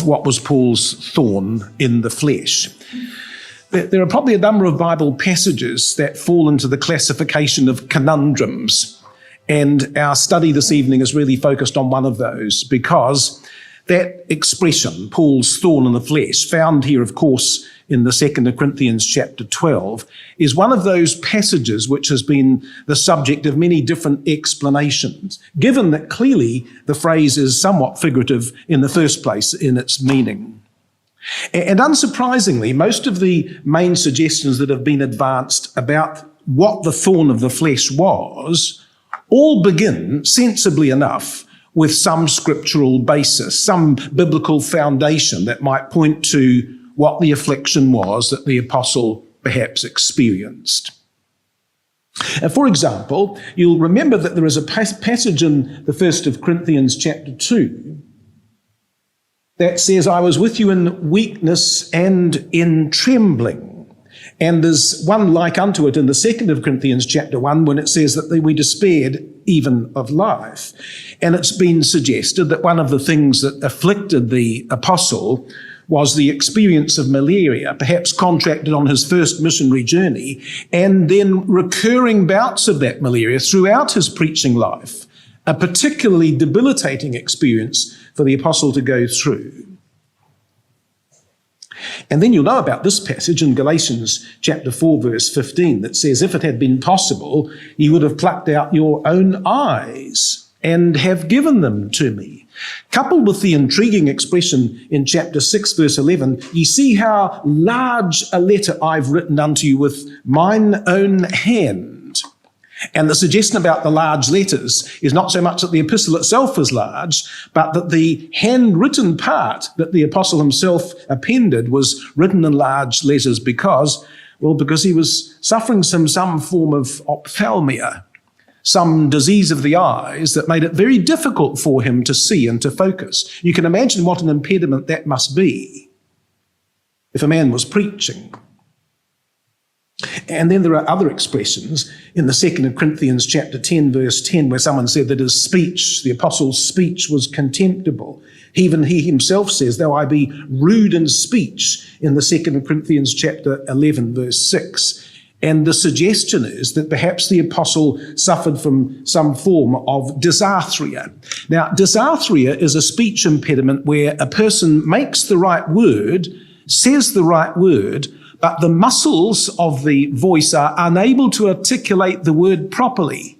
what was Paul's thorn in the flesh. There are probably a number of Bible passages that fall into the classification of conundrums, and our study this evening is really focused on one of those, because that expression, Paul's thorn in the flesh, found here, of course, in the 2 Corinthians chapter 12, is one of those passages which has been the subject of many different explanations, given that clearly the phrase is somewhat figurative in the first place in its meaning. And unsurprisingly, most of the main suggestions that have been advanced about what the thorn of the flesh was all begin, sensibly enough, with some scriptural basis, some biblical foundation that might point to what the affliction was that the apostle perhaps experienced. For example, you'll remember that there is a passage in the 1 Corinthians chapter 2 that says, I was with you in weakness and in trembling. And there's one like unto it in the 2 Corinthians chapter 1 when it says that we despaired even of life. And it's been suggested that one of the things that afflicted the apostle was the experience of malaria, perhaps contracted on his first missionary journey, and then recurring bouts of that malaria throughout his preaching life, a particularly debilitating experience for the apostle to go through. And then you'll know about this passage in Galatians chapter 4, verse 15, that says, if it had been possible, you would have plucked out your own eyes and have given them to me. Coupled with the intriguing expression in chapter 6, verse 11, ye see how large a letter I've written unto you with mine own hand. And the suggestion about the large letters is not so much that the epistle itself is large, but that the handwritten part that the apostle himself appended was written in large letters because he was suffering some form of ophthalmia, some disease of the eyes that made it very difficult for him to see and to focus. You can imagine what an impediment that must be if a man was preaching. And then there are other expressions in the 2 Corinthians chapter 10, verse 10, where someone said that his speech, the apostle's speech, was contemptible. Even he himself says, though I be rude in speech, in the 2 Corinthians chapter 11, verse 6. And the suggestion is that perhaps the apostle suffered from some form of dysarthria. Now, dysarthria is a speech impediment where a person makes the right word, says the right word, but the muscles of the voice are unable to articulate the word properly.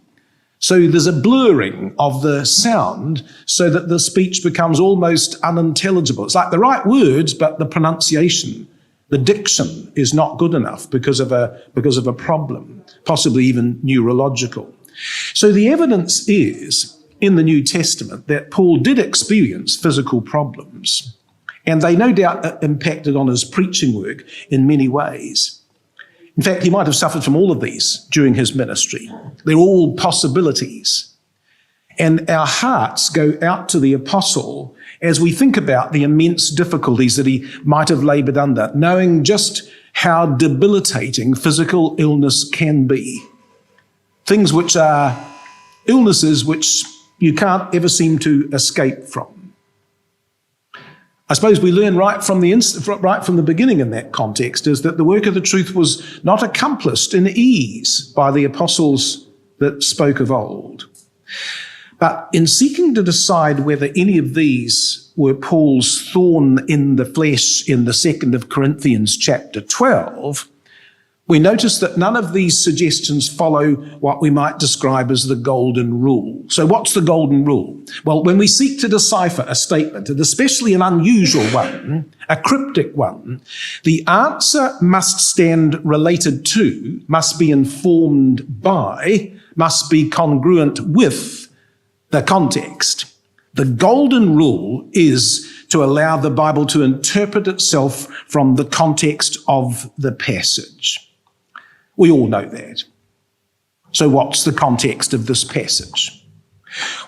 So there's a blurring of the sound so that the speech becomes almost unintelligible. It's like the right words, but the pronunciation, the diction is not good enough because of a problem, possibly even neurological. So the evidence is in the New Testament that Paul did experience physical problems, and they no doubt impacted on his preaching work in many ways. In fact, he might have suffered from all of these during his ministry. They're all possibilities. And our hearts go out to the apostle as we think about the immense difficulties that he might have laboured under, knowing just how debilitating physical illness can be. Things which are illnesses which you can't ever seem to escape from. I suppose we learn right from the beginning in that context is that the work of the truth was not accomplished in ease by the apostles that spoke of old. But in seeking to decide whether any of these were Paul's thorn in the flesh in the 2 Corinthians chapter 12, we notice that none of these suggestions follow what we might describe as the golden rule. So what's the golden rule? Well, when we seek to decipher a statement, and especially an unusual one, a cryptic one, the answer must stand related to, must be informed by, must be congruent with the context. The golden rule is to allow the Bible to interpret itself from the context of the passage. We all know that. So what's the context of this passage?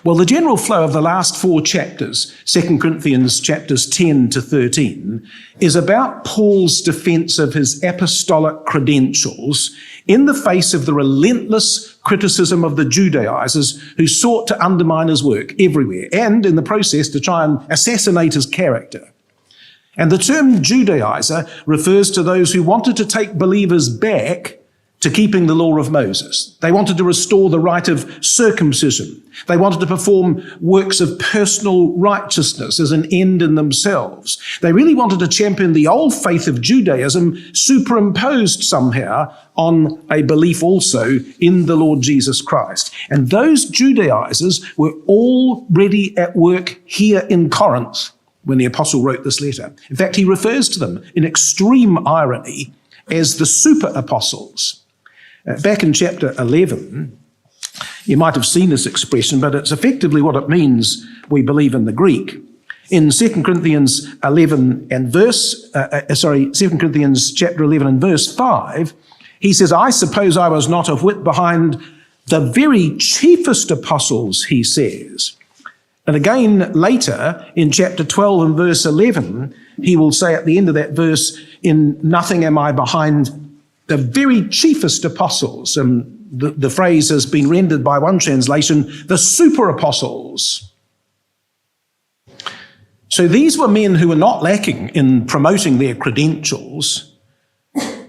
Well, the general flow of the last 4 chapters, 2 Corinthians chapters 10 to 13, is about Paul's defense of his apostolic credentials in the face of the relentless criticism of the Judaizers who sought to undermine his work everywhere and, in the process, to try and assassinate his character. And the term Judaizer refers to those who wanted to take believers back to keeping the law of Moses. They wanted to restore the rite of circumcision. They wanted to perform works of personal righteousness as an end in themselves. They really wanted to champion the old faith of Judaism superimposed somehow on a belief also in the Lord Jesus Christ. And those Judaizers were already at work here in Corinth when the apostle wrote this letter. In fact, he refers to them in extreme irony as the super apostles. Back in chapter 11, you might have seen this expression, but it's effectively what it means, we believe, in the Greek. In 2 Corinthians 2 Corinthians chapter 11 and verse 5, he says, I suppose I was not of wit behind the very chiefest apostles, he says. And again later in chapter 12 and verse 11, he will say at the end of that verse, in nothing am I behind the very chiefest apostles. And the phrase has been rendered by one translation, the super apostles. So these were men who were not lacking in promoting their credentials,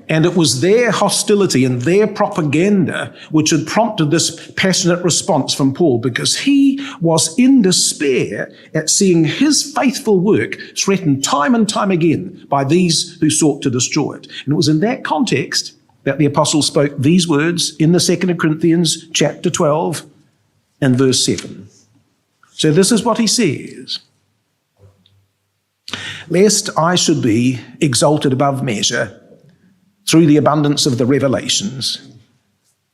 and it was their hostility and their propaganda which had prompted this passionate response from Paul, because he was in despair at seeing his faithful work threatened time and time again by these who sought to destroy it. And it was in that context that the apostle spoke these words in the 2 Corinthians chapter 12 and verse 7. So this is what he says. Lest I should be exalted above measure through the abundance of the revelations,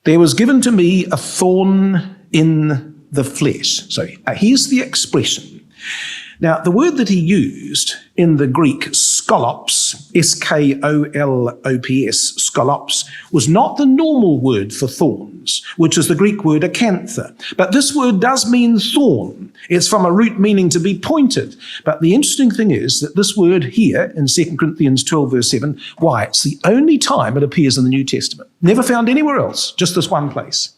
there was given to me a thorn in the flesh. So here's the expression. Now, the word that he used in the Greek, skolops, S-K-O-L-O-P-S, skolops, was not the normal word for thorns, which is the Greek word acantha. But this word does mean thorn. It's from a root meaning to be pointed. But the interesting thing is that this word here in 2 Corinthians 12 verse 7, why? It's the only time it appears in the New Testament. Never found anywhere else, just this one place.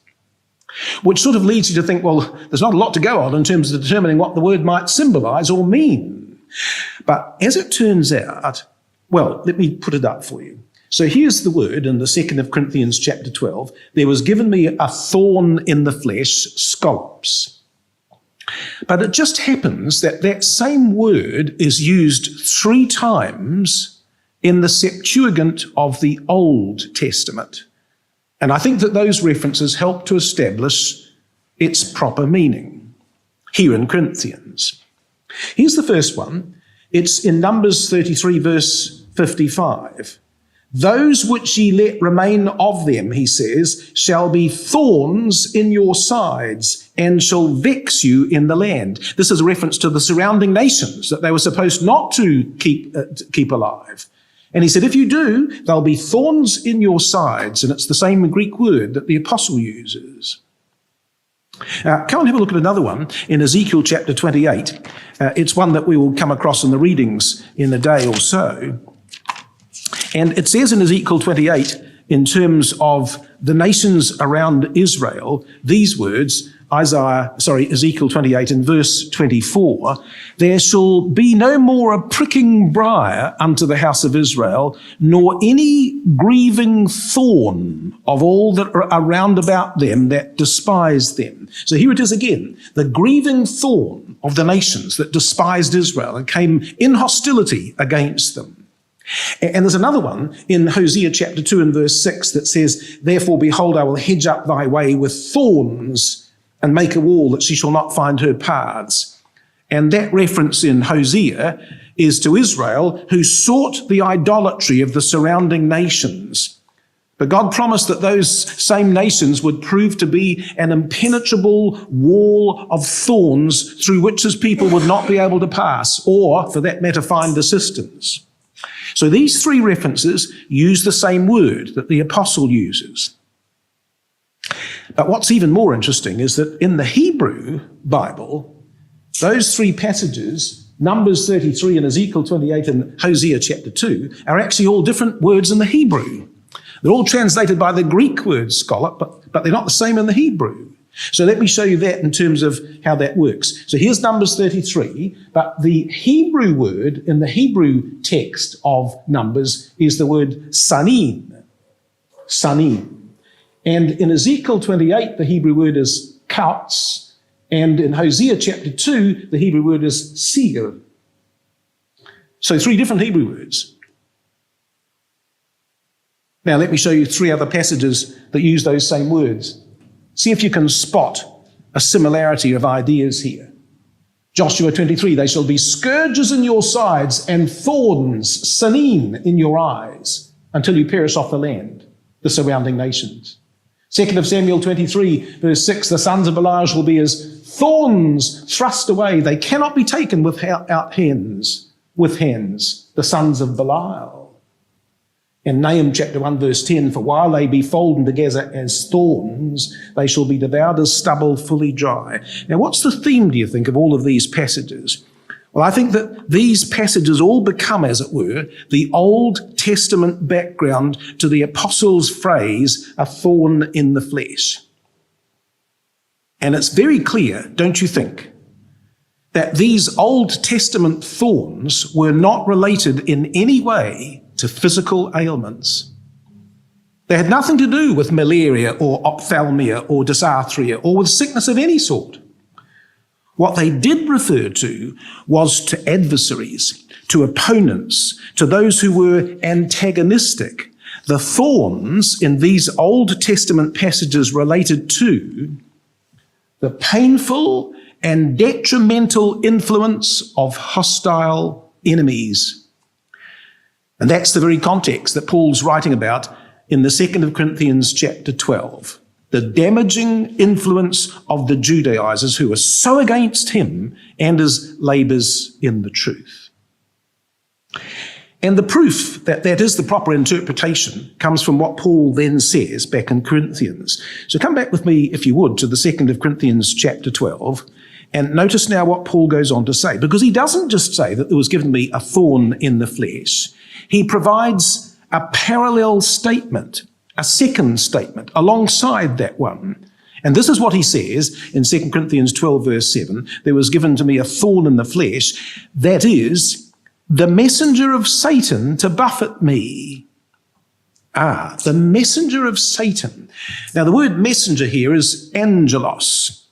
Which sort of leads you to think, well, there's not a lot to go on in terms of determining what the word might symbolize or mean. But as it turns out, well, let me put it up for you. So here's the word in the 2 Corinthians chapter 12. There was given me a thorn in the flesh, skolops. But it just happens that that same word is used 3 times in the Septuagint of the Old Testament. And I think that those references help to establish its proper meaning here in Corinthians. Here's the first one. It's in Numbers 33, verse 55. Those which ye let remain of them, he says, shall be thorns in your sides and shall vex you in the land. This is a reference to the surrounding nations that they were supposed not to keep alive. And he said, if you do, there'll be thorns in your sides. And it's the same Greek word that the apostle uses. Come and have a look at another one in Ezekiel chapter 28. It's one that we will come across in the readings in a day or so. And it says in Ezekiel 28, in terms of the nations around Israel, these words, Ezekiel 28 in verse 24, there shall be no more a pricking briar unto the house of Israel, nor any grieving thorn of all that are around about them that despise them. So here it is again, the grieving thorn of the nations that despised Israel and came in hostility against them. And there's another one in Hosea chapter 2 and verse 6 that says, therefore, behold, I will hedge up thy way with thorns and make a wall that she shall not find her paths. And that reference in Hosea is to Israel, who sought the idolatry of the surrounding nations. But God promised that those same nations would prove to be an impenetrable wall of thorns through which his people would not be able to pass, or, for that matter, find assistance. So these 3 references use the same word that the apostle uses. But what's even more interesting is that in the Hebrew Bible, those 3 passages, Numbers 33 and Ezekiel 28 and Hosea chapter 2, are actually all different words in the Hebrew. They're all translated by the Greek word scallop, but they're not the same in the Hebrew. So let me show you that in terms of how that works. So here's Numbers 33, but the Hebrew word in the Hebrew text of Numbers is the word sanim. Sanim. And in Ezekiel 28, the Hebrew word is kautz, and in Hosea chapter 2, the Hebrew word is seir. So 3 different Hebrew words. Now let me show you 3 other passages that use those same words. See if you can spot a similarity of ideas here. Joshua 23, they shall be scourges in your sides and thorns, sanim, in your eyes, until you perish off the land, the surrounding nations. 2 Samuel 23, verse 6, the sons of Belial will be as thorns thrust away. They cannot be taken with hands, the sons of Belial. In Nahum chapter 1 verse 10, for while they be folden together as thorns, they shall be devoured as stubble fully dry. Now what's the theme, do you think, of all of these passages? Well, I think that these passages all become, as it were, the Old Testament background to the apostles' phrase, a thorn in the flesh. And it's very clear, don't you think, that these Old Testament thorns were not related in any way to physical ailments. They had nothing to do with malaria or ophthalmia or dysarthria or with sickness of any sort. What they did refer to was to adversaries, to opponents, to those who were antagonistic. The thorns in these Old Testament passages related to the painful and detrimental influence of hostile enemies. And that's the very context that Paul's writing about in the 2nd Corinthians chapter 12. The damaging influence of the Judaizers who are so against him and his labours in the truth. And the proof that that is the proper interpretation comes from what Paul then says back in Corinthians. So come back with me, if you would, to the 2nd Corinthians chapter 12. And notice now what Paul goes on to say, because he doesn't just say that there was given me a thorn in the flesh. He provides a parallel statement, a second statement alongside that one. And this is what he says in 2 Corinthians 12 verse 7, there was given to me a thorn in the flesh, that is, the messenger of Satan to buffet me. The messenger of Satan. Now the word messenger here is angelos.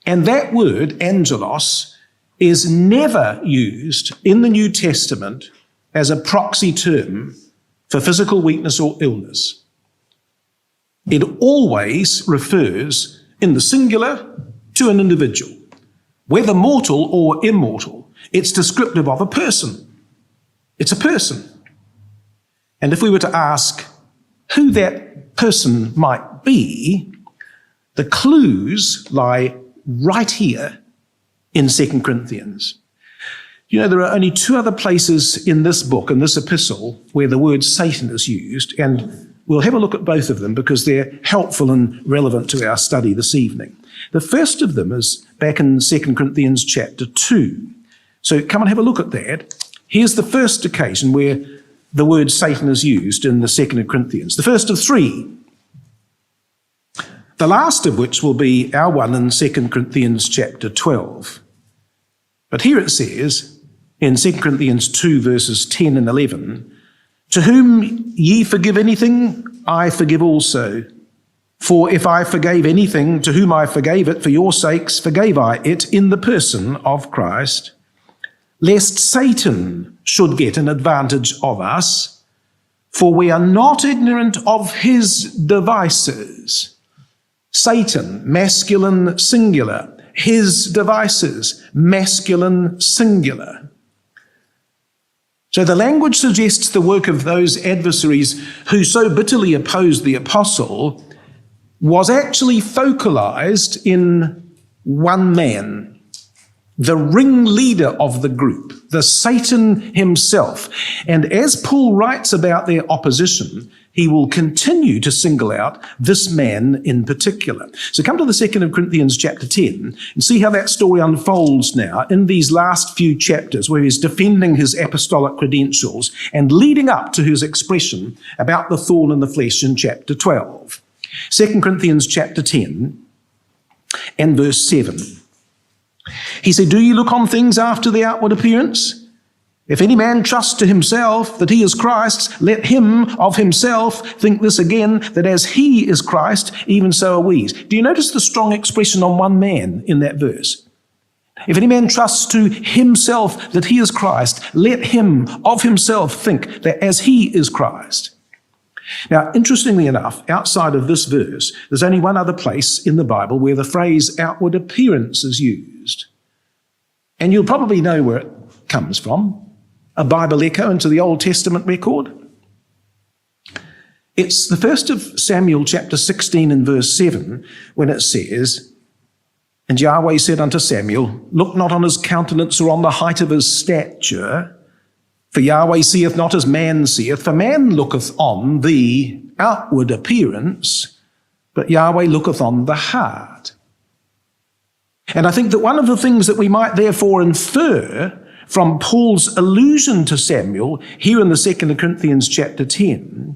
And that word, angelos, is never used in the New Testament as a proxy term for physical weakness or illness. It always refers in the singular to an individual. Whether mortal or immortal, it's descriptive of a person. It's a person. And if we were to ask who that person might be, the clues lie right here in 2 Corinthians. You know, there are only 2 other places in this book, in this epistle, where the word Satan is used, and we'll have a look at both of them because they're helpful and relevant to our study this evening. The first of them is back in 2 Corinthians chapter 2. So come and have a look at that. Here's the first occasion where the word Satan is used in the 2 Corinthians, the first of 3. The last of which will be our one in 2 Corinthians chapter 12. But here it says, in 2 Corinthians 2 verses 10 and 11, to whom ye forgive anything, I forgive also. For if I forgave anything, to whom I forgave it for your sakes, forgave I it in the person of Christ, lest Satan should get an advantage of us, for we are not ignorant of his devices. Satan, masculine singular. His devices, masculine singular. So the language suggests the work of those adversaries who so bitterly opposed the apostle was actually focalized in one man, the ringleader of the group, the Satan himself. And as Paul writes about their opposition, he will continue to single out this man in particular. So come to the 2nd Corinthians chapter 10 and see how that story unfolds now in these last few chapters where he's defending his apostolic credentials and leading up to his expression about the thorn in the flesh in chapter 12. 2 Corinthians chapter 10 and verse 7. He said, do you look on things after the outward appearance? If any man trusts to himself that he is Christ, let him of himself think this again, that as he is Christ, even so are we. Do you notice the strong expression on one man in that verse? If any man trusts to himself that he is Christ, let him of himself think that as he is Christ. Now, interestingly enough, outside of this verse, there's only one other place in the Bible where the phrase outward appearance is used. And you'll probably know where it comes from. A Bible echo into the Old Testament record. It's the first of Samuel chapter 16 and verse 7 when it says, and Yahweh said unto Samuel, look not on his countenance or on the height of his stature, for Yahweh seeth not as man seeth, for man looketh on the outward appearance, but Yahweh looketh on the heart. And I think that one of the things that we might therefore infer from Paul's allusion to Samuel here in the 2 Corinthians chapter 10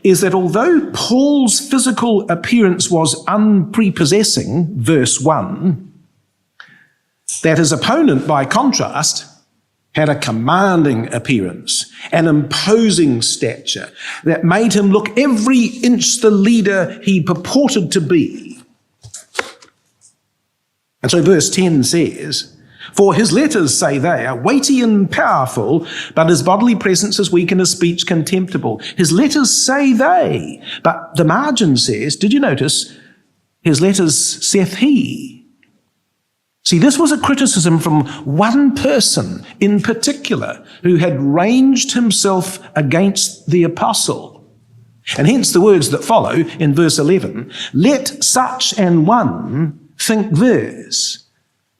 is that although Paul's physical appearance was unprepossessing, verse 1, that his opponent, by contrast, had a commanding appearance, an imposing stature that made him look every inch the leader he purported to be. And so verse 10 says, for his letters, say they, are weighty and powerful, but his bodily presence is weak and his speech contemptible. His letters, say they, but the margin says, did you notice, his letters saith he. See, this was a criticism from one person in particular who had ranged himself against the apostle. And hence the words that follow in verse 11, let such an one think this,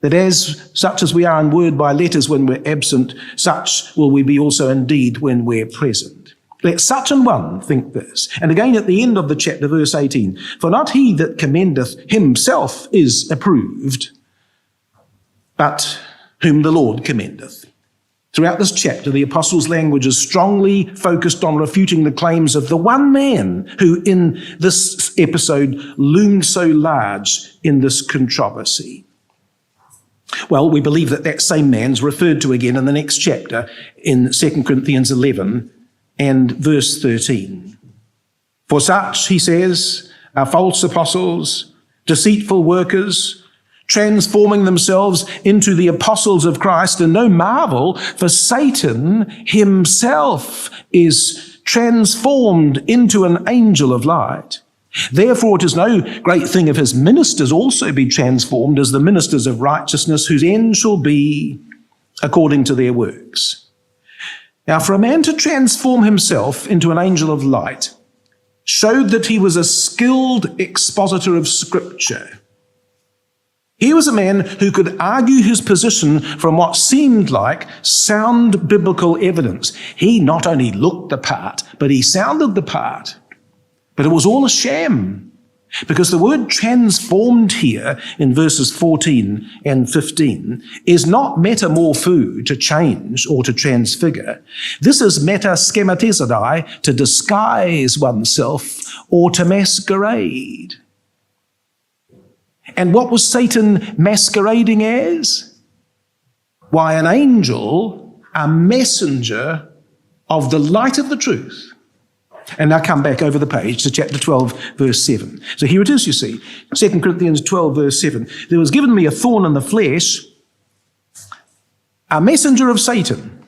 that as such as we are in word by letters when we're absent, such will we be also indeed when we're present. Let such an one think this. And again at the end of the chapter, verse 18, for not he that commendeth himself is approved, but whom the Lord commendeth. Throughout this chapter, the apostle's language is strongly focused on refuting the claims of the one man who in this episode loomed so large in this controversy. Well, we believe that that same man's referred to again in the next chapter in 2 Corinthians 11 and verse 13. For such, he says, are false apostles, deceitful workers, transforming themselves into the apostles of Christ, and no marvel, for Satan himself is transformed into an angel of light. Therefore it is no great thing if his ministers also be transformed as the ministers of righteousness, whose end shall be according to their works. Now, for a man to transform himself into an angel of light showed that he was a skilled expositor of Scripture. He was a man who could argue his position from what seemed like sound biblical evidence. He not only looked the part, but he sounded the part. But it was all a sham, because the word transformed here in verses 14 and 15 is not metamorpho, to change or to transfigure. This is metaschematizodai, to disguise oneself or to masquerade. And what was Satan masquerading as? Why, an angel, a messenger of the light of the truth. And now come back over the page to chapter 12, verse 7. So here it is, you see, 2 Corinthians 12, verse 7. There was given me a thorn in the flesh, a messenger of Satan.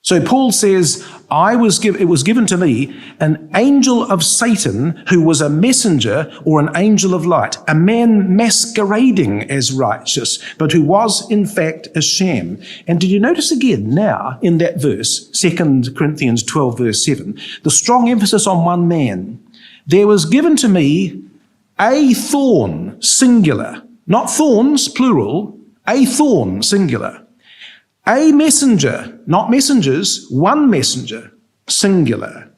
So Paul says, it was given to me an angel of Satan who was a messenger or an angel of light, a man masquerading as righteous, but who was in fact a sham. And did you notice again now in that verse, 2 Corinthians 12, verse 7, the strong emphasis on one man? There was given to me a thorn, singular, not thorns, plural, a thorn, singular. A messenger, not messengers, one messenger, singular.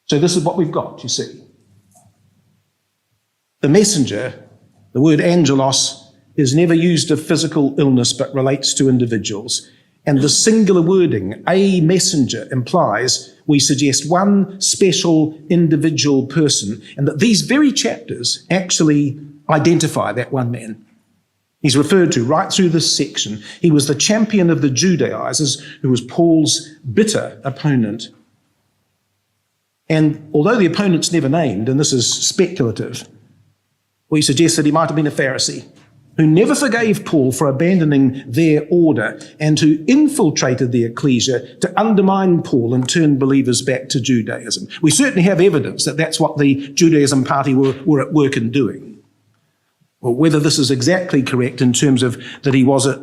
So this is what we've got, you see. The messenger, the word angelos, is never used of physical illness but relates to individuals. And the singular wording, a messenger, implies, we suggest, one special individual person, and that these very chapters actually identify that one man. He's referred to right through this section. He was the champion of the Judaizers, who was Paul's bitter opponent. And although the opponent's never named, and this is speculative, we suggest that he might have been a Pharisee who never forgave Paul for abandoning their order and who infiltrated the ecclesia to undermine Paul and turn believers back to Judaism. We certainly have evidence that that's what the Judaism party were at work in doing. Well, whether this is exactly correct in terms of that he was a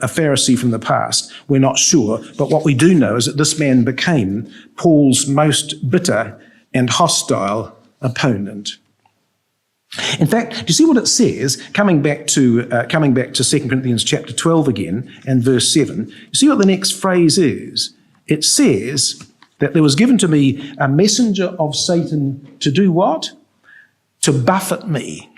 Pharisee from the past, we're not sure. But what we do know is that this man became Paul's most bitter and hostile opponent. In fact, do you see what it says, coming back to 2 Corinthians chapter 12 again and verse 7? You see what the next phrase is? It says that there was given to me a messenger of Satan to do what? To buffet me.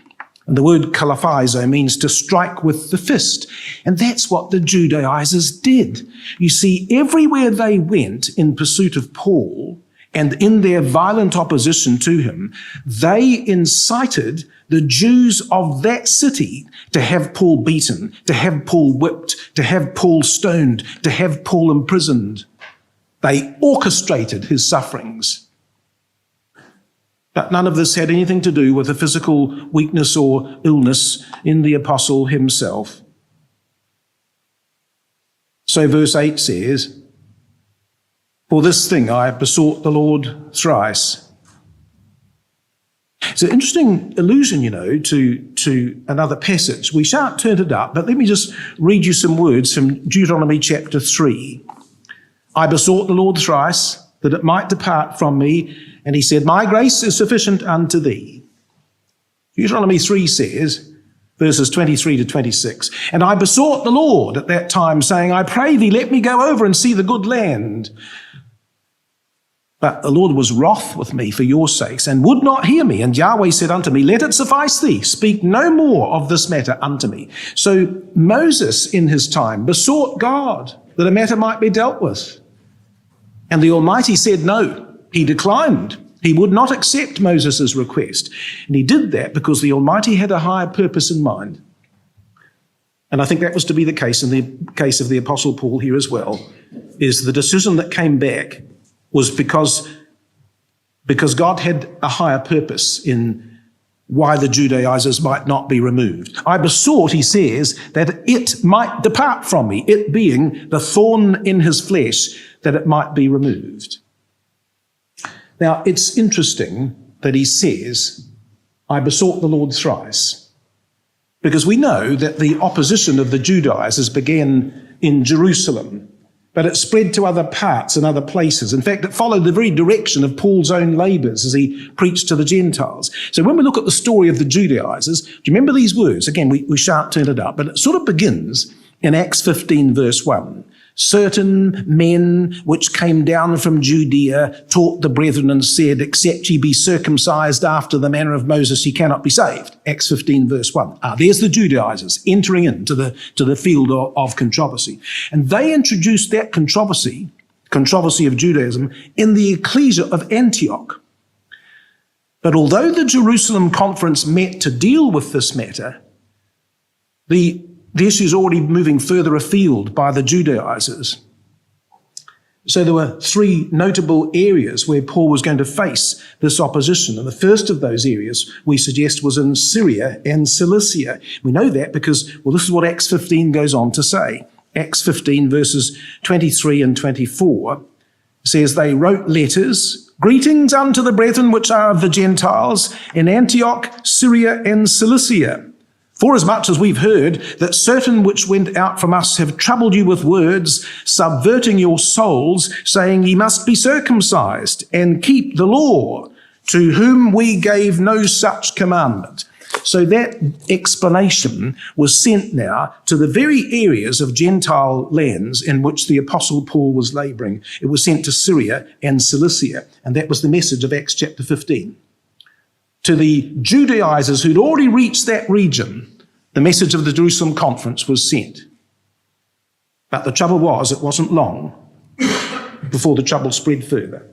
And the word kalaphizo means to strike with the fist. And that's what the Judaizers did. You see, everywhere they went in pursuit of Paul, and in their violent opposition to him, they incited the Jews of that city to have Paul beaten, to have Paul whipped, to have Paul stoned, to have Paul imprisoned. They orchestrated his sufferings. But none of this had anything to do with a physical weakness or illness in the apostle himself. So verse 8 says, "For this thing I besought the Lord thrice." It's an interesting allusion, to another passage. We shan't turn it up, but let me just read you some words from Deuteronomy chapter 3. "I besought the Lord thrice, that it might depart from me, and he said, My grace is sufficient unto thee." Deuteronomy 3 says, verses 23 to 26, "And I besought the Lord at that time, saying, I pray thee, let me go over and see the good land. But the Lord was wroth with me for your sakes, and would not hear me. And Yahweh said unto me, Let it suffice thee, speak no more of this matter unto me." So Moses in his time besought God that a matter might be dealt with. And the Almighty said no. He declined. He would not accept Moses' request. And he did that because the Almighty had a higher purpose in mind. And I think that was to be the case in the case of the Apostle Paul here as well, is the decision that came back was because God had a higher purpose in why the Judaizers might not be removed. "I besought," he says, "that it might depart from me," it being the thorn in his flesh, that it might be removed. Now, it's interesting that he says, "I besought the Lord thrice," because we know that the opposition of the Judaizers began in Jerusalem, but it spread to other parts and other places. In fact, it followed the very direction of Paul's own labours as he preached to the Gentiles. So when we look at the story of the Judaizers, do you remember these words? Again, we shan't turn it up, but it sort of begins in Acts 15, verse 1. "Certain men which came down from Judea taught the brethren and said, Except ye be circumcised after the manner of Moses, ye cannot be saved." Acts 15, verse 1. There's the Judaizers entering into the field of controversy. And they introduced that controversy of Judaism, in the ecclesia of Antioch. But although the Jerusalem conference met to deal with this matter, the issue is already moving further afield by the Judaizers. So there were three notable areas where Paul was going to face this opposition. And the first of those areas, we suggest, was in Syria and Cilicia. We know that because, this is what Acts 15 goes on to say. Acts 15, verses 23 and 24, says, "They wrote letters, Greetings unto the brethren which are of the Gentiles in Antioch, Syria, and Cilicia. Forasmuch as we've heard that certain which went out from us have troubled you with words, subverting your souls, saying ye must be circumcised and keep the law, to whom we gave no such commandment." So that explanation was sent now to the very areas of Gentile lands in which the Apostle Paul was labouring. It was sent to Syria and Cilicia, and that was the message of Acts chapter 15. To the Judaizers who'd already reached that region, the message of the Jerusalem conference was sent. But the trouble was, it wasn't long before the trouble spread further.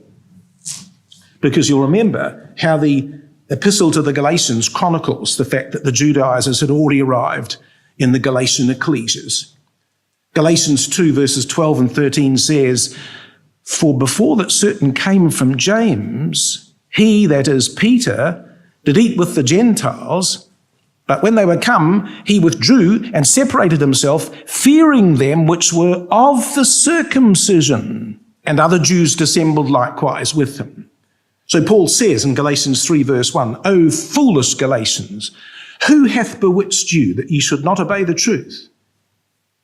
Because you'll remember how the epistle to the Galatians chronicles the fact that the Judaizers had already arrived in the Galatian ecclesias. Galatians 2 verses 12 and 13 says, "For before that certain came from James, he, that is Peter, did eat with the Gentiles, but when they were come, he withdrew and separated himself, fearing them which were of the circumcision, and other Jews dissembled likewise with him." So Paul says in Galatians 3 verse 1, "O foolish Galatians, who hath bewitched you that ye should not obey the truth?"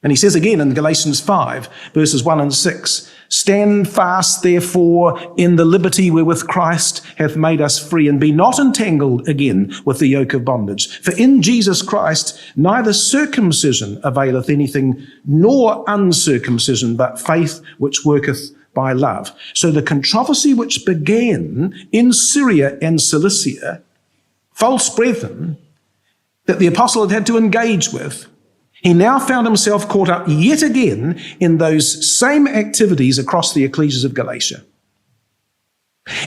And he says again in Galatians 5 verses 1 and 6, "Stand fast therefore in the liberty wherewith Christ hath made us free, and be not entangled again with the yoke of bondage. For in Jesus Christ neither circumcision availeth anything, nor uncircumcision, but faith which worketh by love." So the controversy which began in Syria and Cilicia, false brethren, that the apostle had to engage with, he now found himself caught up yet again in those same activities across the ecclesias of Galatia.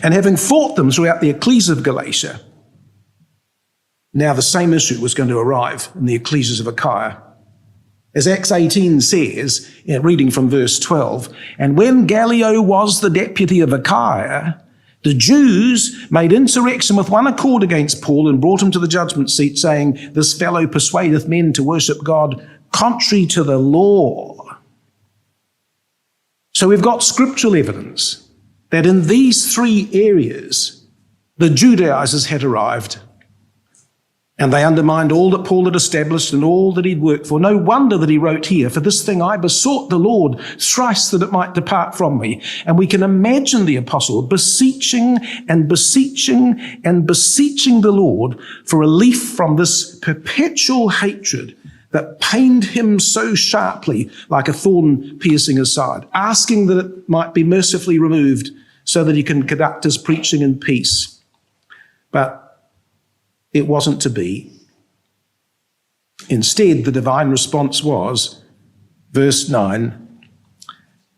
And having fought them throughout the ecclesias of Galatia, now the same issue was going to arrive in the ecclesias of Achaia. As Acts 18 says, reading from verse 12, "And when Gallio was the deputy of Achaia, the Jews made insurrection with one accord against Paul and brought him to the judgment seat, saying, This fellow persuadeth men to worship God contrary to the law." So we've got scriptural evidence that in these three areas, the Judaizers had arrived, and they undermined all that Paul had established and all that he'd worked for. No wonder that he wrote here, "For this thing I besought the Lord thrice that it might depart from me." And we can imagine the apostle beseeching and beseeching and beseeching the Lord for relief from this perpetual hatred that pained him so sharply like a thorn piercing his side, asking that it might be mercifully removed so that he can conduct his preaching in peace. But it wasn't to be. Instead, the divine response was, verse 9,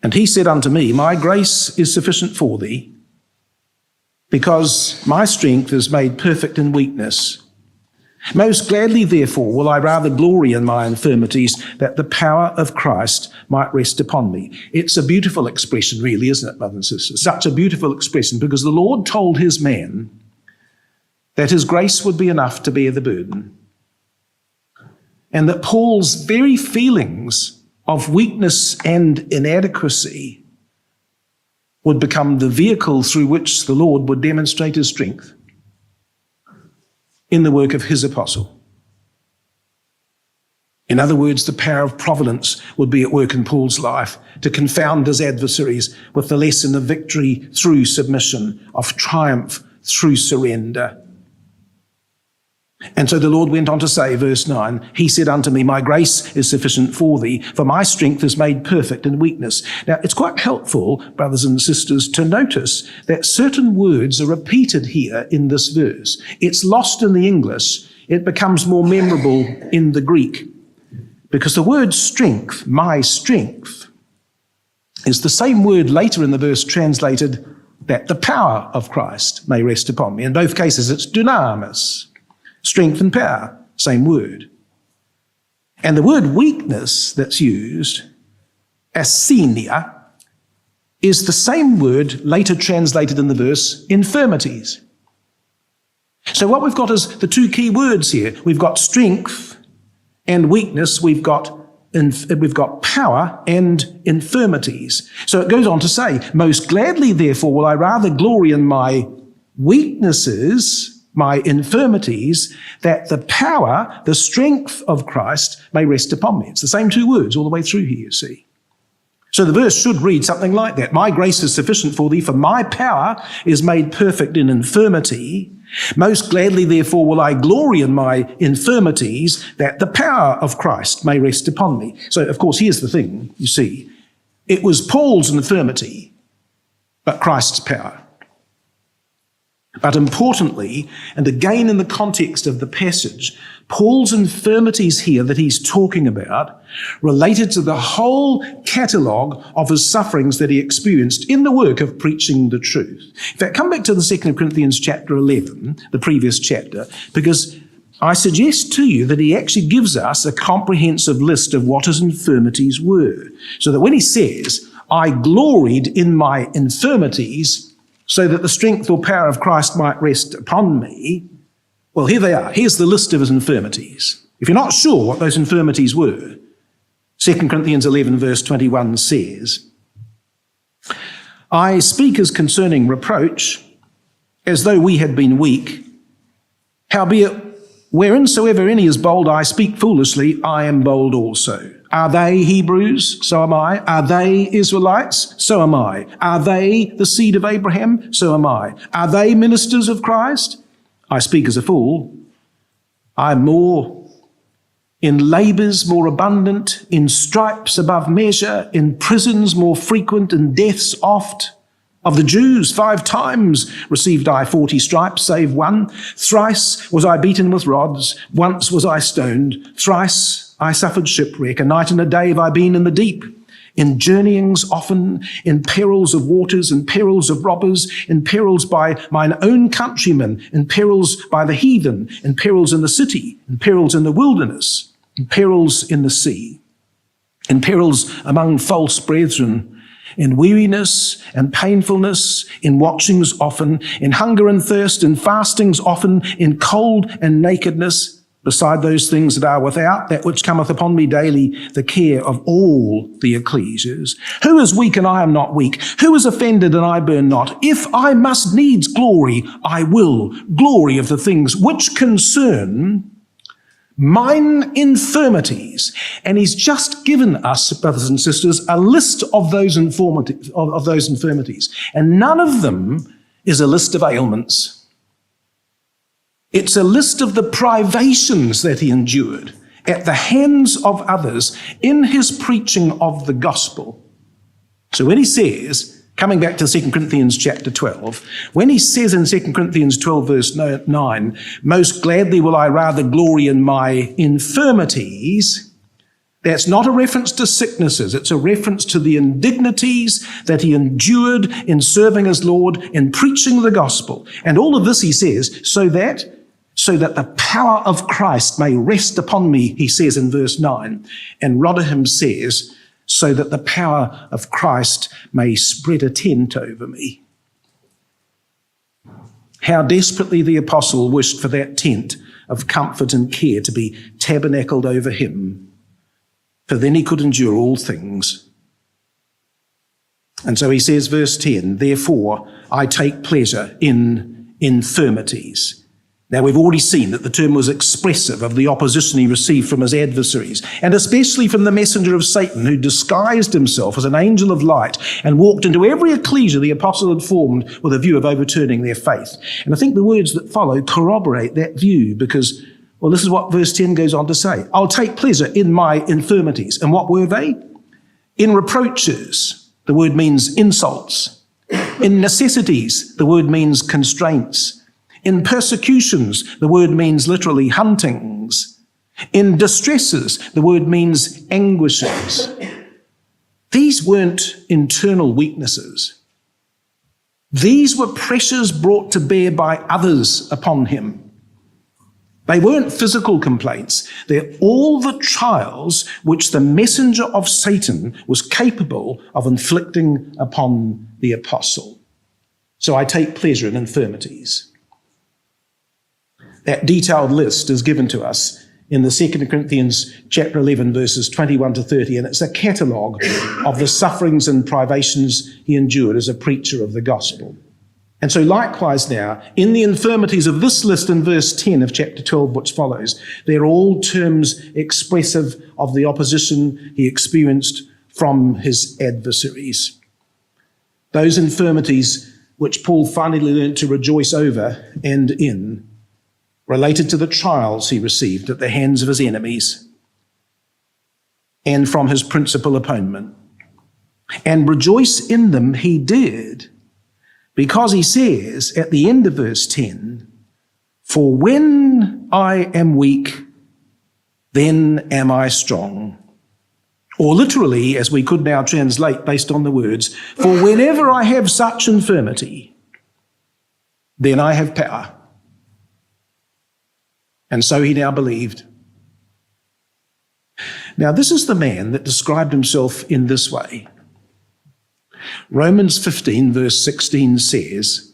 "And he said unto me, My grace is sufficient for thee, because my strength is made perfect in weakness. Most gladly, therefore, will I rather glory in my infirmities, that the power of Christ might rest upon me." It's a beautiful expression, really, isn't it, brothers and sisters? Such a beautiful expression, because the Lord told his man that his grace would be enough to bear the burden, and that Paul's very feelings of weakness and inadequacy would become the vehicle through which the Lord would demonstrate his strength in the work of his apostle. In other words, the power of providence would be at work in Paul's life to confound his adversaries with the lesson of victory through submission, of triumph through surrender. And so the Lord went on to say, verse 9, "He said unto me, My grace is sufficient for thee, for my strength is made perfect in weakness." Now, it's quite helpful, brothers and sisters, to notice that certain words are repeated here in this verse. It's lost in the English. It becomes more memorable in the Greek, because the word strength, my strength, is the same word later in the verse translated, "that the power of Christ may rest upon me." In both cases, it's dunamis. Strength and power, same word. And the word weakness that's used, asthenia, is the same word later translated in the verse, infirmities. So what we've got is the two key words here. We've got strength and weakness. We've got power and infirmities. So it goes on to say, "Most gladly, therefore, will I rather glory in my weaknesses, my infirmities, that the power, the strength of Christ may rest upon me." It's the same two words all the way through here, you see. So the verse should read something like that. "My grace is sufficient for thee, for my power is made perfect in infirmity. Most gladly, therefore, will I glory in my infirmities, that the power of Christ may rest upon me." So, of course, here's the thing, you see. It was Paul's infirmity, but Christ's power. But importantly, and again in the context of the passage, Paul's infirmities here that he's talking about related to the whole catalogue of his sufferings that he experienced in the work of preaching the truth. In fact, come back to the 2 Corinthians chapter 11, the previous chapter, because I suggest to you that he actually gives us a comprehensive list of what his infirmities were. So that when he says, I gloried in my infirmities so that the strength or power of Christ might rest upon me, well, here they are. Here's the list of his infirmities. If you're not sure what those infirmities were, 2 Corinthians 11 verse 21 says, I speak as concerning reproach, as though we had been weak. Howbeit, whereinsoever any is bold, I speak foolishly, I am bold also. Are they Hebrews? So am I. Are they Israelites? So am I. Are they the seed of Abraham? So am I. Are they ministers of Christ? I speak as a fool. I am more in labours more abundant, in stripes above measure, in prisons more frequent, in deaths oft. Of the Jews 5 times received I 40 stripes, save one. Thrice was I beaten with rods, once was I stoned, thrice I suffered shipwreck, a night and a day have I been in the deep. In journeyings often, in perils of waters, in perils of robbers, in perils by mine own countrymen, in perils by the heathen, in perils in the city, in perils in the wilderness, in perils in the sea, in perils among false brethren, in weariness and painfulness, in watchings often, in hunger and thirst, in fastings often, in cold and nakedness, beside those things that are without, that which cometh upon me daily, the care of all the ecclesias. Who is weak and I am not weak? Who is offended and I burn not? If I must needs glory, I will glory of the things which concern mine infirmities. And he's just given us, brothers and sisters, a list of those infirmities. And none of them is a list of ailments. It's a list of the privations that he endured at the hands of others in his preaching of the gospel. So when he says, coming back to 2 Corinthians chapter 12, when he says in 2 Corinthians 12 verse 9, most gladly will I rather glory in my infirmities, that's not a reference to sicknesses. It's a reference to the indignities that he endured in serving his Lord, in preaching the gospel. And all of this, he says, so that the power of Christ may rest upon me, he says in verse 9. And Rotherham says, so that the power of Christ may spread a tent over me. How desperately the apostle wished for that tent of comfort and care to be tabernacled over him, for then he could endure all things. And so he says, verse 10, therefore I take pleasure in infirmities. Now, we've already seen that the term was expressive of the opposition he received from his adversaries, and especially from the messenger of Satan, who disguised himself as an angel of light and walked into every ecclesia the apostle had formed with a view of overturning their faith. And I think the words that follow corroborate that view because, well, this is what verse 10 goes on to say. I'll take pleasure in my infirmities. And what were they? In reproaches, the word means insults. In necessities, the word means constraints. In persecutions, the word means literally huntings. In distresses, the word means anguishes. These weren't internal weaknesses. These were pressures brought to bear by others upon him. They weren't physical complaints. They're all the trials which the messenger of Satan was capable of inflicting upon the apostle. So I take pleasure in infirmities. That detailed list is given to us in the 2 Corinthians chapter 11, verses 21 to 30, and it's a catalogue of the sufferings and privations he endured as a preacher of the gospel. And so likewise now, in the infirmities of this list in verse 10 of chapter 12, which follows, they're all terms expressive of the opposition he experienced from his adversaries. Those infirmities which Paul finally learned to rejoice over and in related to the trials he received at the hands of his enemies and from his principal opponent. And rejoice in them he did, because he says at the end of verse 10, for when I am weak, then am I strong. Or literally, as we could now translate based on the words, for whenever I have such infirmity, then I have power. And so he now believed. Now, this is the man that described himself in this way. Romans 15, verse 16 says,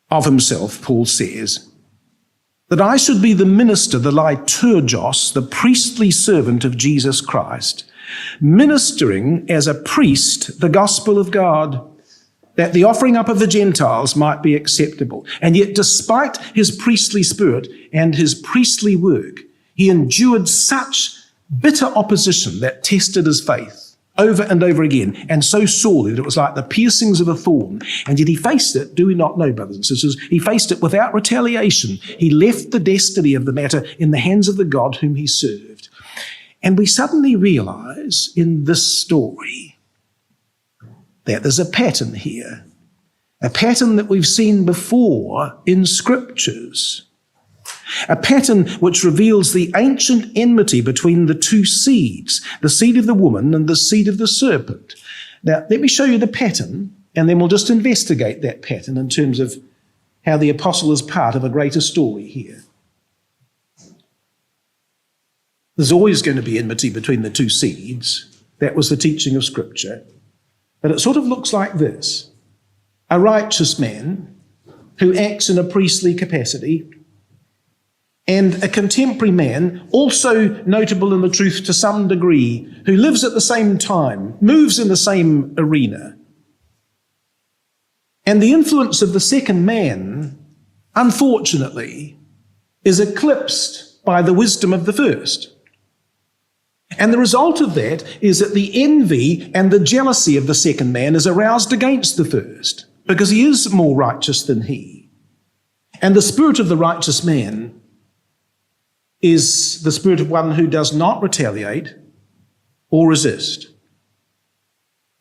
of himself, Paul says, that I should be the minister, the liturgos, the priestly servant of Jesus Christ, ministering as a priest the gospel of God, that the offering up of the Gentiles might be acceptable. And yet, despite his priestly spirit and his priestly work, he endured such bitter opposition that tested his faith over and over again, and so sorely that it was like the piercings of a thorn. And yet he faced it, do we not know, brothers and sisters? He faced it without retaliation. He left the destiny of the matter in the hands of the God whom he served. And we suddenly realize in this story that there's a pattern here, a pattern that we've seen before in scriptures, a pattern which reveals the ancient enmity between the two seeds, the seed of the woman and the seed of the serpent. Now, let me show you the pattern, and then we'll just investigate that pattern in terms of how the apostle is part of a greater story here. There's always going to be enmity between the two seeds. That was the teaching of Scripture. But it sort of looks like this. A righteous man who acts in a priestly capacity, and a contemporary man, also notable in the truth to some degree, who lives at the same time, moves in the same arena. And the influence of the second man, unfortunately, is eclipsed by the wisdom of the first. And the result of that is that the envy and the jealousy of the second man is aroused against the first, because he is more righteous than he. And the spirit of the righteous man is the spirit of one who does not retaliate or resist.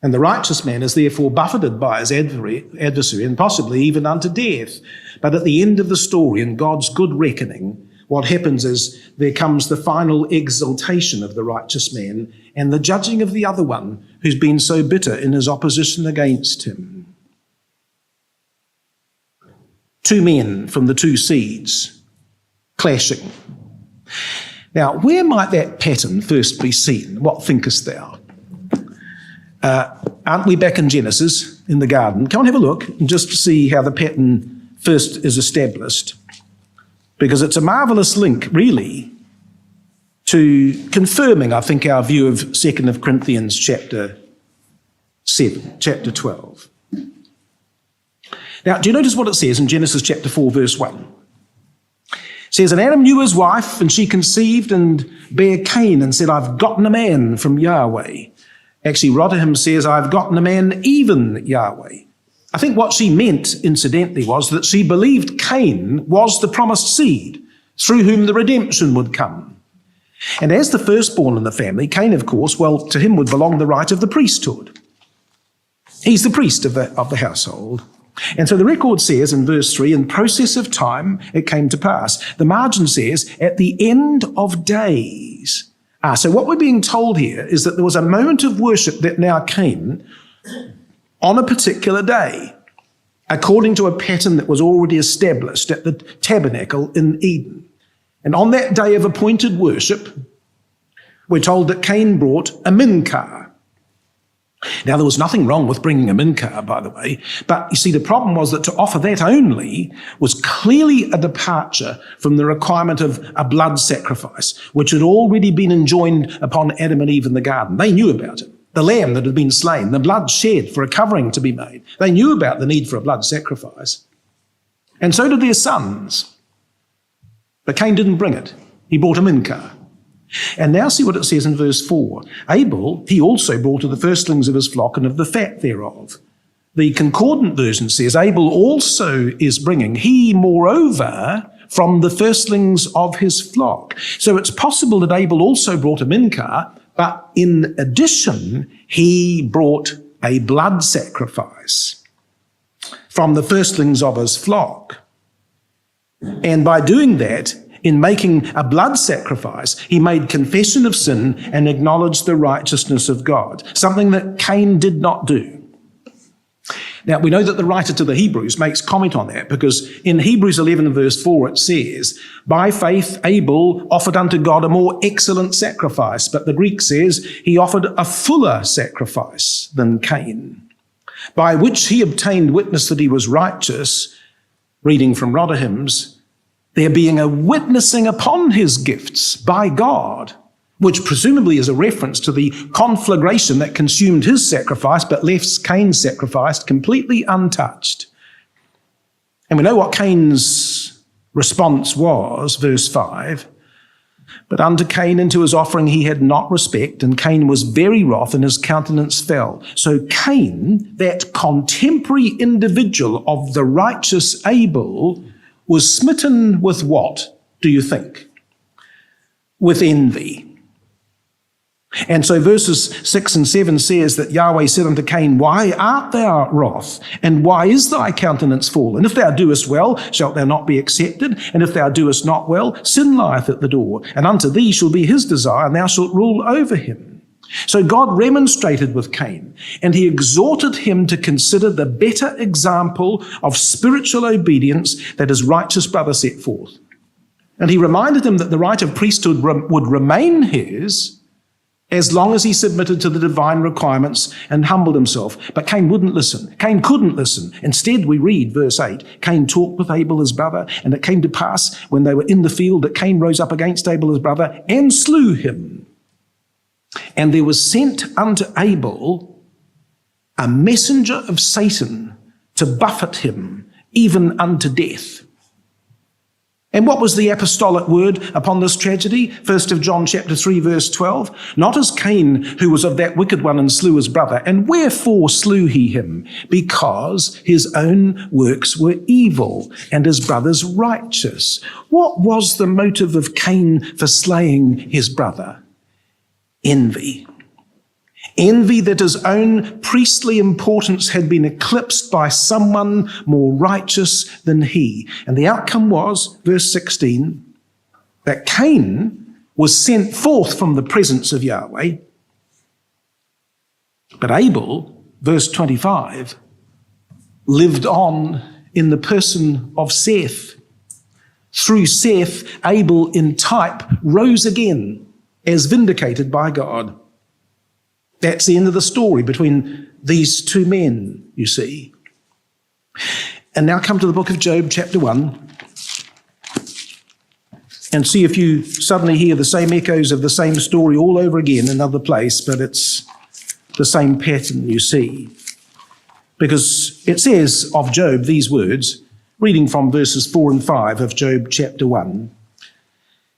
And the righteous man is therefore buffeted by his adversary and possibly even unto death. But at the end of the story, in God's good reckoning, what happens is there comes the final exaltation of the righteous man and the judging of the other one who's been so bitter in his opposition against him. Two men from the two seeds clashing. Now, where might that pattern first be seen? What thinkest thou? Aren't we back in Genesis, in the garden? Come and have a look and just see how the pattern first is established. Because it's a marvellous link, really, to confirming, I think, our view of 2 Corinthians chapter 12. Now, do you notice what it says in Genesis chapter 4, verse 1? It says, and Adam knew his wife, and she conceived and bare Cain, and said, I've gotten a man from Yahweh. Actually, Rotherham says, I've gotten a man, even Yahweh. I think what she meant, incidentally, was that she believed Cain was the promised seed, through whom the redemption would come. And as the firstborn in the family, Cain, of course, well, to him would belong the right of the priesthood. He's the priest of the household. And so the record says in verse 3, in process of time it came to pass. The margin says, at the end of days. So what we're being told here is that there was a moment of worship that now came on a particular day, according to a pattern that was already established at the tabernacle in Eden. And on that day of appointed worship, we're told that Cain brought a minkah. Now, there was nothing wrong with bringing a minkah, by the way, but you see, the problem was that to offer that only was clearly a departure from the requirement of a blood sacrifice, which had already been enjoined upon Adam and Eve in the garden. They knew about it. The lamb that had been slain, the blood shed for a covering to be made. They knew about the need for a blood sacrifice. And so did their sons. But Cain didn't bring it. He brought a minkah. And now see what it says in verse 4. Abel, he also brought of the firstlings of his flock and of the fat thereof. The concordant version says, Abel also is bringing, he moreover, from the firstlings of his flock. So it's possible that Abel also brought a minkah, but in addition, he brought a blood sacrifice from the firstlings of his flock. And by doing that, in making a blood sacrifice, he made confession of sin and acknowledged the righteousness of God, something that Cain did not do. Now, we know that the writer to the Hebrews makes comment on that because in Hebrews 11 and verse 4 it says, by faith Abel offered unto God a more excellent sacrifice, but the Greek says he offered a fuller sacrifice than Cain, by which he obtained witness that he was righteous, reading from Rotherham's, there being a witnessing upon his gifts by God, which presumably is a reference to the conflagration that consumed his sacrifice but left Cain's sacrifice completely untouched. And we know what Cain's response was, verse 5. But unto Cain and to his offering he had not respect, and Cain was very wroth, and his countenance fell. So Cain, that contemporary individual of the righteous Abel, was smitten with what, do you think? With envy. And so verses 6 and 7 says that Yahweh said unto Cain, why art thou wroth? And why is thy countenance fallen? If thou doest well, shalt thou not be accepted? And if thou doest not well, sin lieth at the door. And unto thee shall be his desire, and thou shalt rule over him. So God remonstrated with Cain, and he exhorted him to consider the better example of spiritual obedience that his righteous brother set forth. And he reminded him that the right of priesthood would remain his, as long as he submitted to the divine requirements and humbled himself. But Cain wouldn't listen. Cain couldn't listen. Instead, we read verse 8, Cain talked with Abel his brother, and it came to pass when they were in the field that Cain rose up against Abel his brother and slew him. And there was sent unto Abel a messenger of Satan to buffet him, even unto death. And what was the apostolic word upon this tragedy? 1 John chapter 3, verse 12. Not as Cain, who was of that wicked one and slew his brother. And wherefore slew he him? Because his own works were evil and his brother's righteous. What was the motive of Cain for slaying his brother? Envy. Envy that his own priestly importance had been eclipsed by someone more righteous than he. And the outcome was, verse 16, that Cain was sent forth from the presence of Yahweh. But Abel, verse 25, lived on in the person of Seth. Through Seth, Abel in type rose again as vindicated by God. That's the end of the story between these two men, you see. And now come to the book of Job, chapter 1, and see if you suddenly hear the same echoes of the same story all over again in another place, but it's the same pattern, you see. Because it says of Job these words, reading from verses 4 and 5 of Job chapter 1.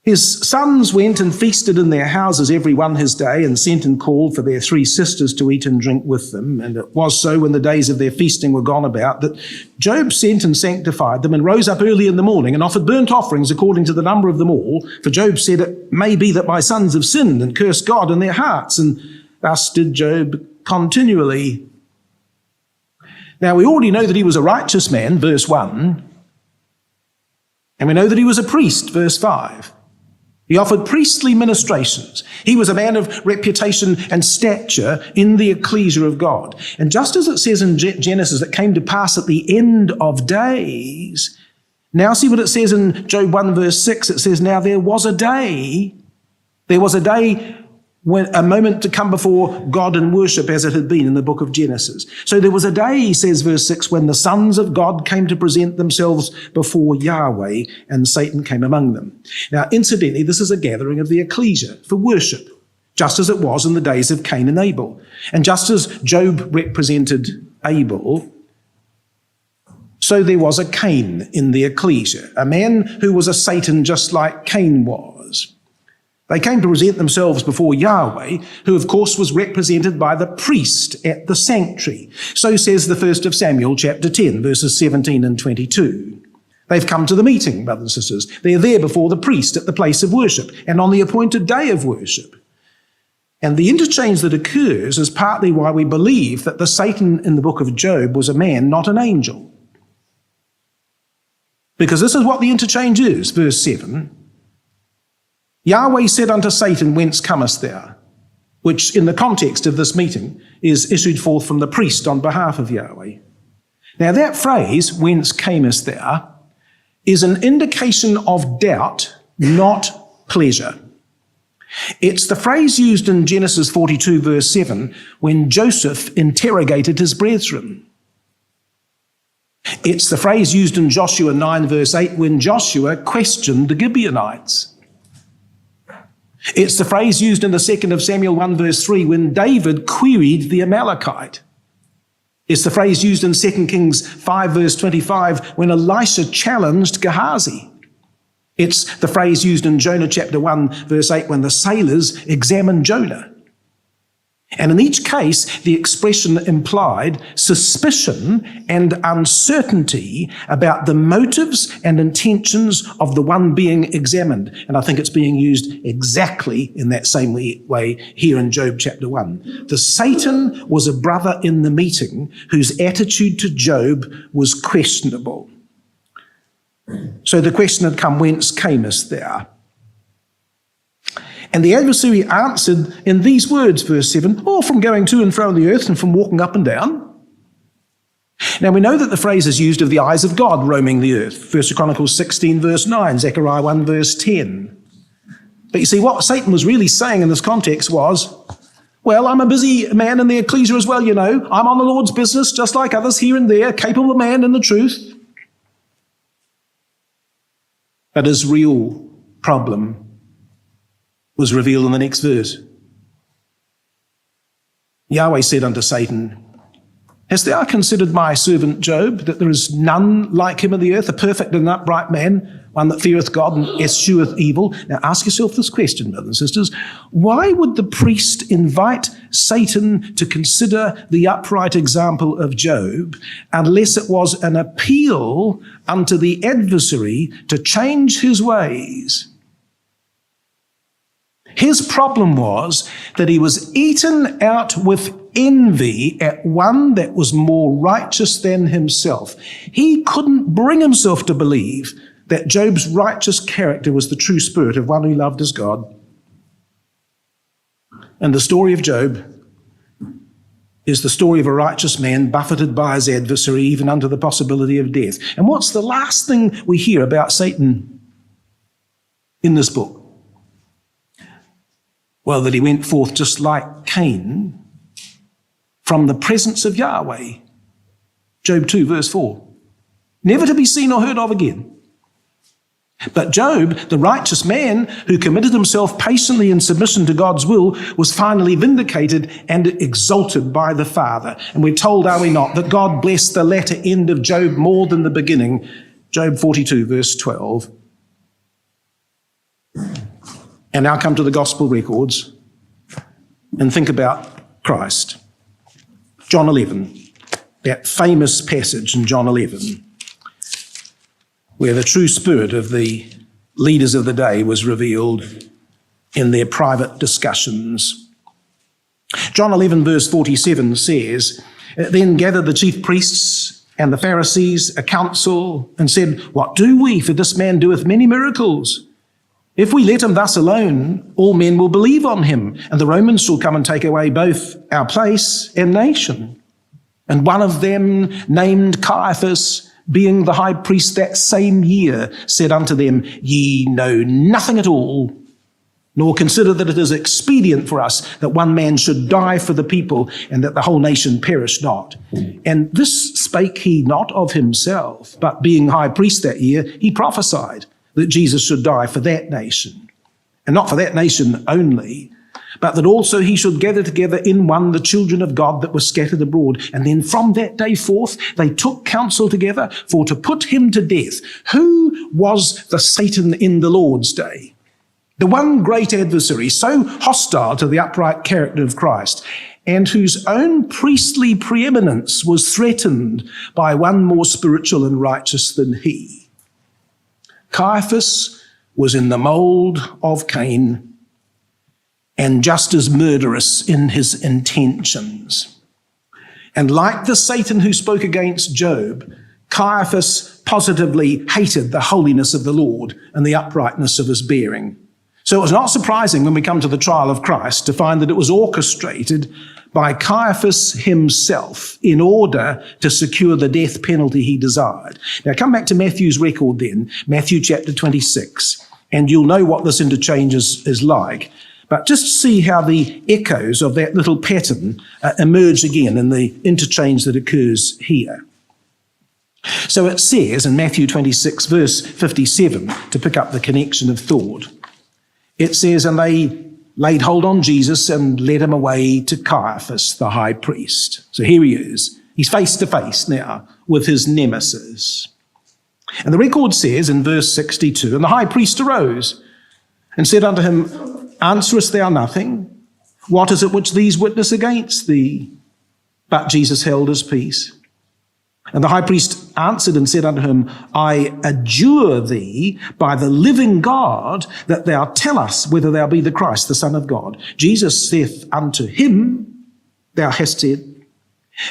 His sons went and feasted in their houses every one his day, and sent and called for their 3 sisters to eat and drink with them. And it was so when the days of their feasting were gone about, that Job sent and sanctified them, and rose up early in the morning, and offered burnt offerings according to the number of them all. For Job said, it may be that my sons have sinned and cursed God in their hearts. And thus did Job continually. Now we already know that he was a righteous man, verse 1. And we know that he was a priest, verse 5. He offered priestly ministrations. He was a man of reputation and stature in the ecclesia of God. And just as it says in Genesis, it came to pass at the end of days. Now see what it says in Job 1 verse 6. It says, now there was a day when a moment to come before God in worship, as it had been in the book of Genesis. So there was a day, says verse 6, when the sons of God came to present themselves before Yahweh, and Satan came among them. Now, incidentally, this is a gathering of the ecclesia for worship, just as it was in the days of Cain and Abel. And just as Job represented Abel, so there was a Cain in the ecclesia, a man who was a Satan just like Cain was. They came to present themselves before Yahweh, who of course was represented by the priest at the sanctuary. So says the 1st of Samuel chapter 10, verses 17 and 22. They've come to the meeting, brothers and sisters. They're there before the priest at the place of worship and on the appointed day of worship. And the interchange that occurs is partly why we believe that the Satan in the book of Job was a man, not an angel. Because this is what the interchange is, verse 7. Yahweh said unto Satan, Whence comest thou? Which, in the context of this meeting, is issued forth from the priest on behalf of Yahweh. Now that phrase, whence camest thou, is an indication of doubt, not pleasure. It's the phrase used in Genesis 42 verse 7 when Joseph interrogated his brethren. It's the phrase used in Joshua 9 verse 8 when Joshua questioned the Gibeonites. It's the phrase used in the 2nd of Samuel 1 verse 3 when David queried the Amalekite. It's the phrase used in 2 Kings 5 verse 25 when Elisha challenged Gehazi. It's the phrase used in Jonah chapter 1 verse 8 when the sailors examined Jonah. And in each case, the expression implied suspicion and uncertainty about the motives and intentions of the one being examined. And I think it's being used exactly in that same way here in Job chapter 1. The Satan was a brother in the meeting whose attitude to Job was questionable. So the question had come, whence camest thou? And the adversary answered in these words, verse 7, from going to and fro on the earth and from walking up and down. Now we know that the phrase is used of the eyes of God roaming the earth. 1 Chronicles 16 verse 9, Zechariah 1 verse 10. But you see, what Satan was really saying in this context was, well, I'm a busy man in the ecclesia as well, you know. I'm on the Lord's business just like others here and there, capable man in the truth. But his real problem was revealed in the next verse. Yahweh said unto Satan, Hast thou considered my servant Job, that there is none like him in the earth, a perfect and upright man, one that feareth God and escheweth evil? Now ask yourself this question, brothers and sisters. Why would the priest invite Satan to consider the upright example of Job unless it was an appeal unto the adversary to change his ways? His problem was that he was eaten out with envy at one that was more righteous than himself. He couldn't bring himself to believe that Job's righteous character was the true spirit of one who loved his God. And the story of Job is the story of a righteous man buffeted by his adversary even unto the possibility of death. And what's the last thing we hear about Satan in this book? Well, that he went forth just like Cain from the presence of Yahweh. Job 2 verse 4. Never to be seen or heard of again. But Job, the righteous man who committed himself patiently in submission to God's will, was finally vindicated and exalted by the Father. And we're told, are we not, that God blessed the latter end of Job more than the beginning. Job 42 verse 12. And now come to the gospel records and think about Christ. John 11, that famous passage in John 11, where the true spirit of the leaders of the day was revealed in their private discussions. John 11 verse 47 says, Then gathered the chief priests and the Pharisees a council and said, What do we? For this man doeth many miracles. If we let him thus alone, all men will believe on him, and the Romans shall come and take away both our place and nation. And one of them, named Caiaphas, being the high priest that same year, said unto them, Ye know nothing at all, nor consider that it is expedient for us that one man should die for the people, and that the whole nation perish not. And this spake he not of himself, but being high priest that year, he prophesied that Jesus should die for that nation, and not for that nation only, but that also he should gather together in one the children of God that were scattered abroad. And then from that day forth they took counsel together for to put him to death. Who was the Satan in the Lord's day? The one great adversary, so hostile to the upright character of Christ, and whose own priestly preeminence was threatened by one more spiritual and righteous than he. Caiaphas was in the mold of Cain and just as murderous in his intentions. And like the Satan who spoke against Job, Caiaphas positively hated the holiness of the Lord and the uprightness of his bearing. So it was not surprising when we come to the trial of Christ to find that it was orchestrated by Caiaphas himself in order to secure the death penalty he desired. Now come back to Matthew's record then, Matthew chapter 26, and you'll know what this interchange is like. But just see how the echoes of that little pattern emerge again in the interchange that occurs here. So it says in Matthew 26, verse 57, to pick up the connection of thought, it says, and they laid hold on Jesus and led him away to Caiaphas, the high priest. So here he is. He's face to face now with his nemesis. And the record says in verse 62, and the high priest arose and said unto him, answerest thou nothing? What is it which these witness against thee? But Jesus held his peace. And the high priest answered and said unto him, I adjure thee by the living God that thou tell us whether thou be the Christ, the Son of God. Jesus saith unto him, thou hast said,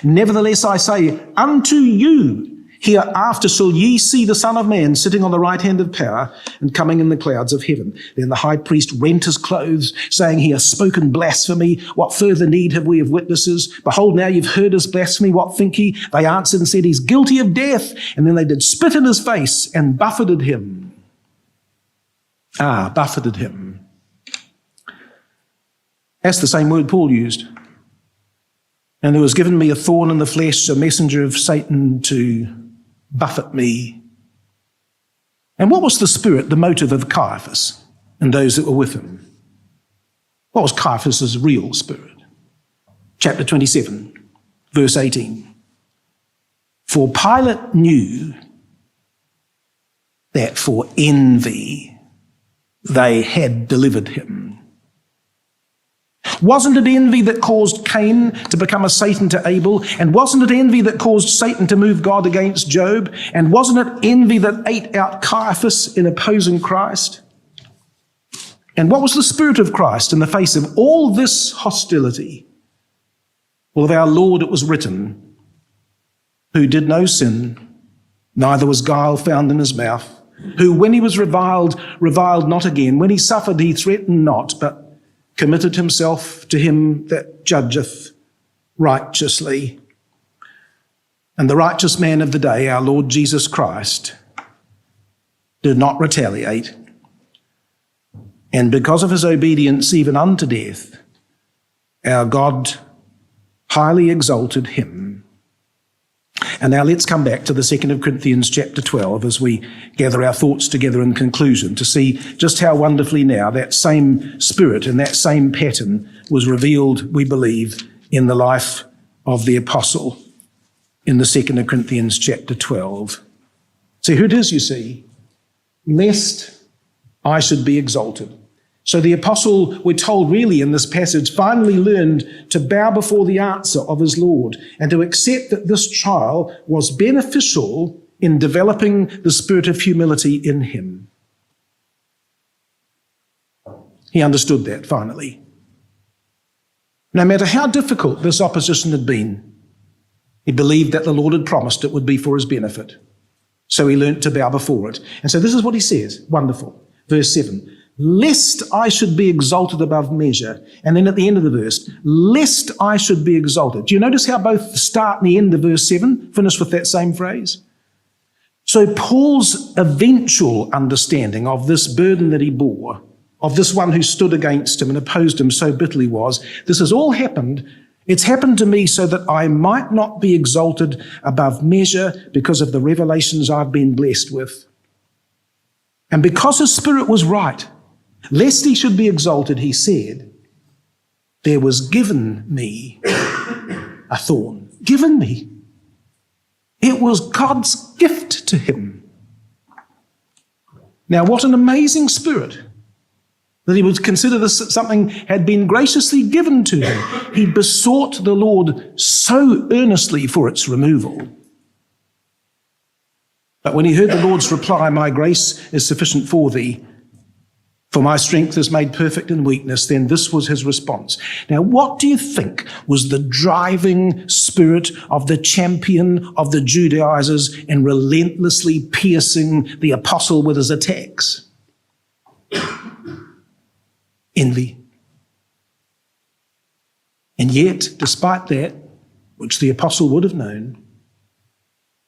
nevertheless I say unto you, hereafter shall ye see the Son of Man sitting on the right hand of power and coming in the clouds of heaven. Then the high priest rent his clothes, saying, he hath spoken blasphemy. What further need have we of witnesses? Behold, now you've heard his blasphemy. What think ye? They answered and said, he's guilty of death. And then they did spit in his face and buffeted him. Buffeted him. That's the same word Paul used. And there was given me a thorn in the flesh, a messenger of Satan to buffet me. And what was the spirit, the motive of Caiaphas and those that were with him? What was Caiaphas' real spirit? Chapter 27, verse 18. For Pilate knew that for envy they had delivered him. Wasn't it envy that caused Cain to become a Satan to Abel? And wasn't it envy that caused Satan to move God against Job? And wasn't it envy that ate out Caiaphas in opposing Christ? And what was the spirit of Christ in the face of all this hostility? Well, of our Lord it was written, who did no sin, neither was guile found in his mouth, who when he was reviled not again, when he suffered he threatened not, but committed himself to him that judgeth righteously. And the righteous man of the day, our Lord Jesus Christ, did not retaliate. And because of his obedience even unto death, our God highly exalted him. And now let's come back to the 2nd Corinthians chapter 12 as we gather our thoughts together in conclusion to see just how wonderfully now that same spirit and that same pattern was revealed, we believe, in the life of the apostle in the 2nd Corinthians chapter 12. See who it is, you see, lest I should be exalted. So the apostle, we're told really in this passage, finally learned to bow before the answer of his Lord and to accept that this trial was beneficial in developing the spirit of humility in him. He understood that finally. No matter how difficult this opposition had been, he believed that the Lord had promised it would be for his benefit. So he learnt to bow before it. And so this is what he says. Wonderful. Verse 7. Lest I should be exalted above measure. And then at the end of the verse, lest I should be exalted. Do you notice how both the start and the end of verse 7 finish with that same phrase? So Paul's eventual understanding of this burden that he bore, of this one who stood against him and opposed him so bitterly was, this has all happened. It's happened to me so that I might not be exalted above measure because of the revelations I've been blessed with. And because his spirit was right, lest he should be exalted, he said, there was given me a thorn. Given me. It was God's gift to him. Now, what an amazing spirit that he would consider this something had been graciously given to him. He besought the Lord so earnestly for its removal. But when he heard the Lord's reply, my grace is sufficient for thee, for my strength is made perfect in weakness, then this was his response. Now, what do you think was the driving spirit of the champion of the Judaizers in relentlessly piercing the apostle with his attacks? envy. And yet, despite that, which the apostle would have known,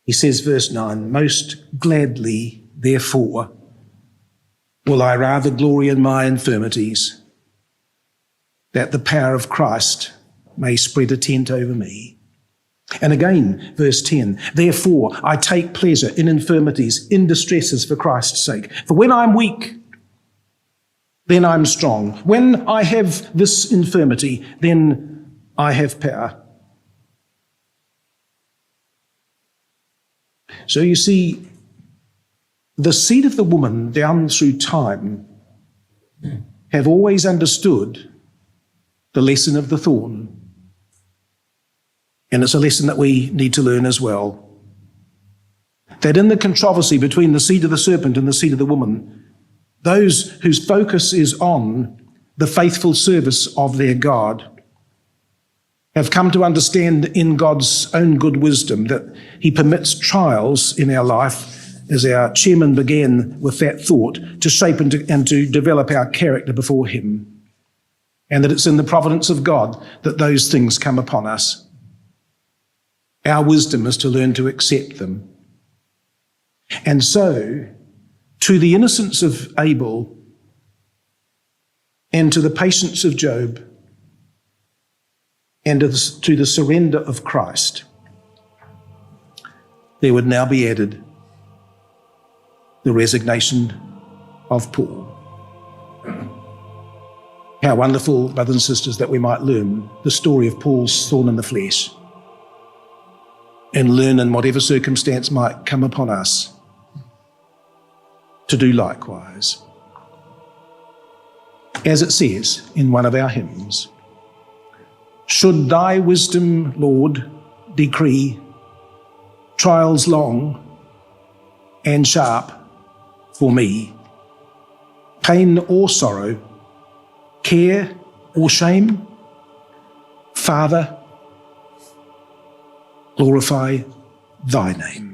he says, verse 9, most gladly, therefore, will I rather glory in my infirmities, that the power of Christ may spread a tent over me. And again, verse 10, therefore I take pleasure in infirmities, in distresses for Christ's sake. For when I'm weak, then I'm strong. When I have this infirmity, then I have power. So you see, the seed of the woman down through time have always understood the lesson of the thorn. And it's a lesson that we need to learn as well. That in the controversy between the seed of the serpent and the seed of the woman, those whose focus is on the faithful service of their God have come to understand in God's own good wisdom that he permits trials in our life, as our chairman began with that thought, to shape and to develop our character before him. And that it's in the providence of God that those things come upon us. Our wisdom is to learn to accept them. And so, to the innocence of Abel and to the patience of Job and to the surrender of Christ, there would now be added the resignation of Paul. How wonderful, brothers and sisters, that we might learn the story of Paul's thorn in the flesh and learn in whatever circumstance might come upon us to do likewise. As it says in one of our hymns, should thy wisdom, Lord, decree trials long and sharp for me, pain or sorrow, care or shame, Father, glorify thy name.